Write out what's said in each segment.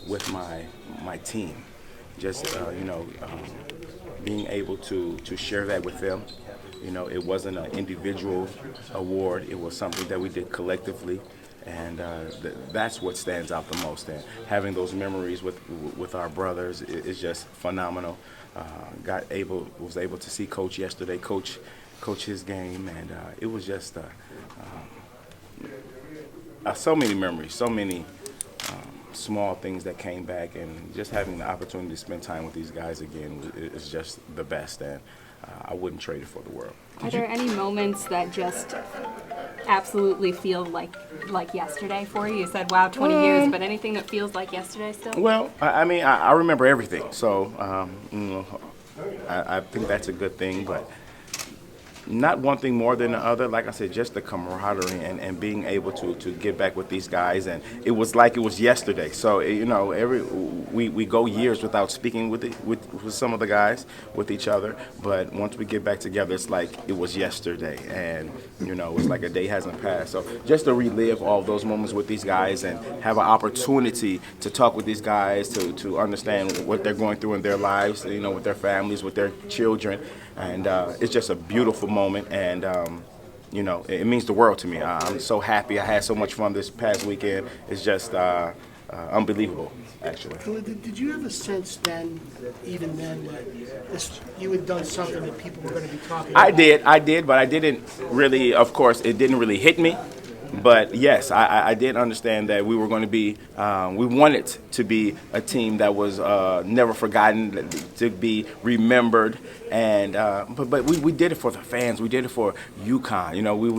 with my team. Just being able to share that with them. It wasn't an individual award. It was something that we did collectively, and that's what stands out the most. And having those memories with our brothers is just phenomenal. Was able to see Coach yesterday, coach his game, and it was just so many memories, so many small things that came back, and just having the opportunity to spend time with these guys again is just the best, and I wouldn't trade it for the world. Are there any moments that just absolutely feel like yesterday for you? You said, wow, 20 years, but anything that feels like yesterday still? Well, I remember everything, so I think that's a good thing, but not one thing more than the other. Like I said, just the camaraderie and being able to get back with these guys, and it was like it was yesterday. So we go years without speaking with some of the guys, with each other, but once we get back together, it's like it was yesterday, and it's like a day hasn't passed. So just to relive all those moments with these guys and have an opportunity to talk with these guys, to understand what they're going through in their lives, with their families, with their children, and it's just a beautiful moment, and it means the world to me. I'm so happy. I had so much fun this past weekend. It's just unbelievable, actually. Did you have a sense then, even then, that you had done something that people were going to be talking about? I did, but I didn't really, of course, it didn't really hit me. But yes, I did understand that we were going to be, we wanted to be a team that was never forgotten, to be remembered, and but we did it for the fans. We did it for UConn.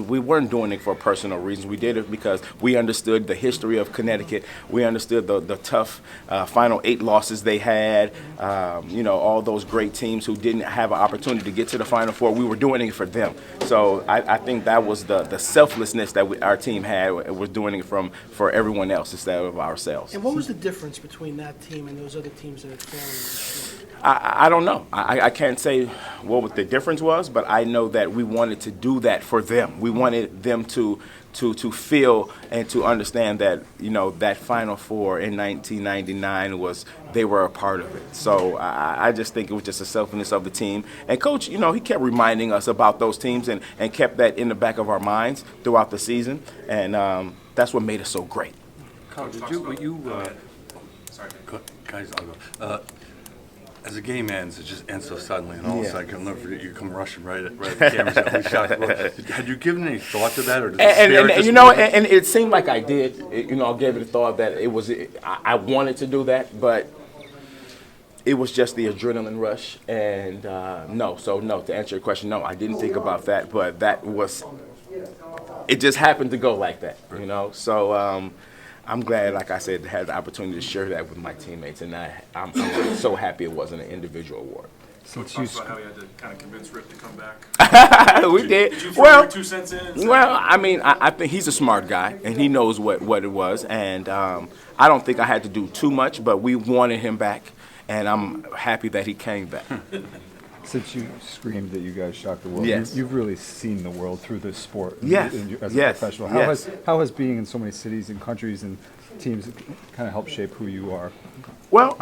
We weren't doing it for personal reasons. We did it because we understood the history of Connecticut. We understood the tough final 8 losses they had. All those great teams who didn't have an opportunity to get to the Final Four. We were doing it for them. So I think that was the selflessness that our team had. Was doing it for everyone else instead of ourselves. And what was the difference between that team and those other teams that had failed this year? I don't know. I can't say what the difference was, but I know that we wanted to do that for them. We wanted them to feel and to understand that that Final Four in 1999 they were a part of it. So I just think it was just a selfishness of the team. And Coach, he kept reminding us about those teams and kept that in the back of our minds throughout the season, and that's what made it so great. Carl, guys, I'll go. As the game ends, it just ends so suddenly, and all of a sudden, I'll never forget, you come rushing right at the camera. Shocked. Had you given any thought to that, or did and it seemed like I did. I gave it a thought that I wanted to do that, but it was just the adrenaline rush, and no. To answer your question, no, I didn't think about that, but it just happened to go like that, So. I'm glad, like I said, to have the opportunity to share that with my teammates, and I'm so happy it wasn't an individual award. So you talked about how you had to kind of convince Rip to come back. We did. Did you throw your 2 cents in? Well, I think he's a smart guy, and he knows what it was, and I don't think I had to do too much, but we wanted him back, and I'm happy that he came back. Since you screamed that you guys shocked the world, yes. You've really seen the world through this sport yes. as a yes. professional. Yes. How has being in so many cities and countries and teams kind of helped shape who you are? Well,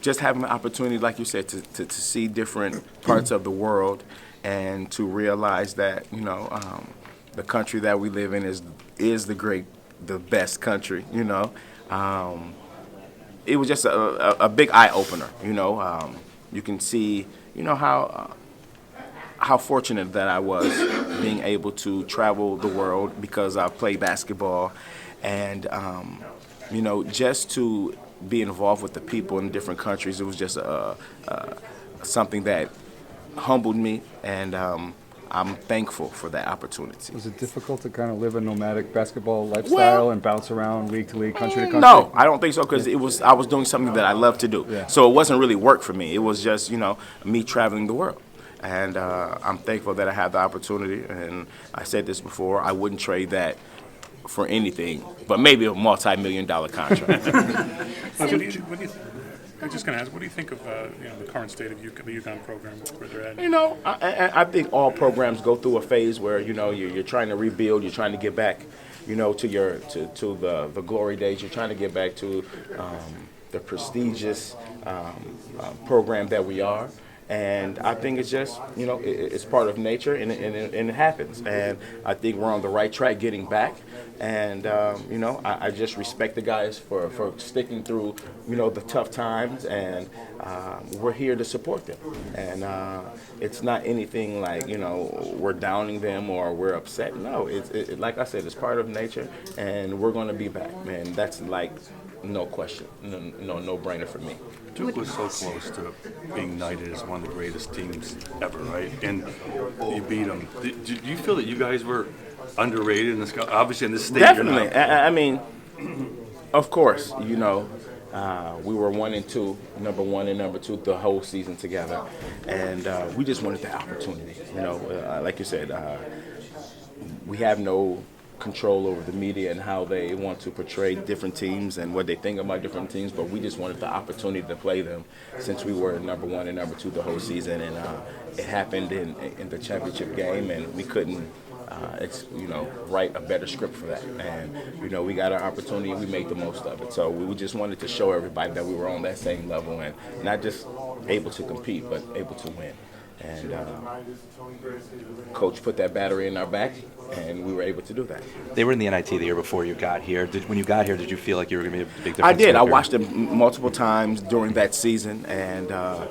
just having the opportunity, like you said, to see different parts of the world and to realize that, the country that we live in is the best country, It was just a big eye opener, You can see, how fortunate that I was being able to travel the world because I play basketball, and just to be involved with the people in different countries. It was just something that humbled me, and I'm thankful for that opportunity. Was it difficult to kind of live a nomadic basketball lifestyle and bounce around league to league, country to country? No, I don't think so, because I was doing something that I love to do. Yeah. So it wasn't really work for me. It was just, me traveling the world. And I'm thankful that I had the opportunity. And I said this before, I wouldn't trade that for anything, but maybe a multi-million-dollar contract. I'm just going to ask, what do you think of the current state of the UConn program, where they're at? I think all programs go through a phase where, you're trying to rebuild, you're trying to get back, to the glory days. You're trying to get back to the prestigious program that we are. And I think it's just, it's part of nature, and it happens. And I think we're on the right track getting back. And, I just respect the guys for sticking through, the tough times. And we're here to support them. And it's not anything like, we're downing them or we're upset. No, like I said, it's part of nature, and we're going to be back, man. That's like no question, no brainer for me. Duke was so close to being knighted as one of the greatest teams ever, right? And you beat them. Do you feel that you guys were underrated in this? Obviously, in this state, Definitely. you're not. I mean, of course, we were 1 and 2, number 1 and number 2 the whole season together, and we just wanted the opportunity. Like you said, we have no control over the media and how they want to portray different teams and what they think about different teams, but we just wanted the opportunity to play them since we were number 1 and number 2 the whole season, and it happened in the championship game, and we couldn't write a better script for that. And we got our opportunity and we made the most of it. So we just wanted to show everybody that we were on that same level, and not just able to compete but able to win. And Coach put that battery in our back, and we were able to do that. They were in the NIT the year before you got here. When you got here, did you feel like you were going to be a big difference? I did. I maker? watched them multiple times during that season, and I'll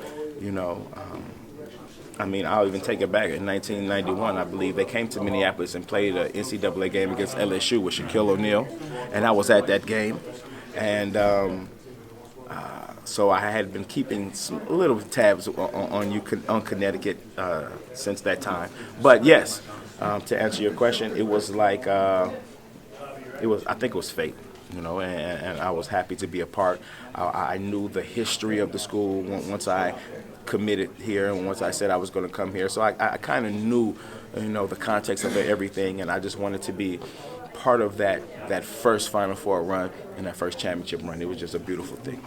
even take it back. In 1991, I believe, they came to Minneapolis and played an NCAA game against LSU with Shaquille O'Neal, and I was at that game. And so I had been keeping some little tabs on Connecticut since that time. But yes, to answer your question, it was like I think it was fate, and I was happy to be a part. I knew the history of the school once I committed here, and once I said I was going to come here. So I kind of knew, the context of everything, and I just wanted to be part of that first Final Four run and that first championship run. It was just a beautiful thing.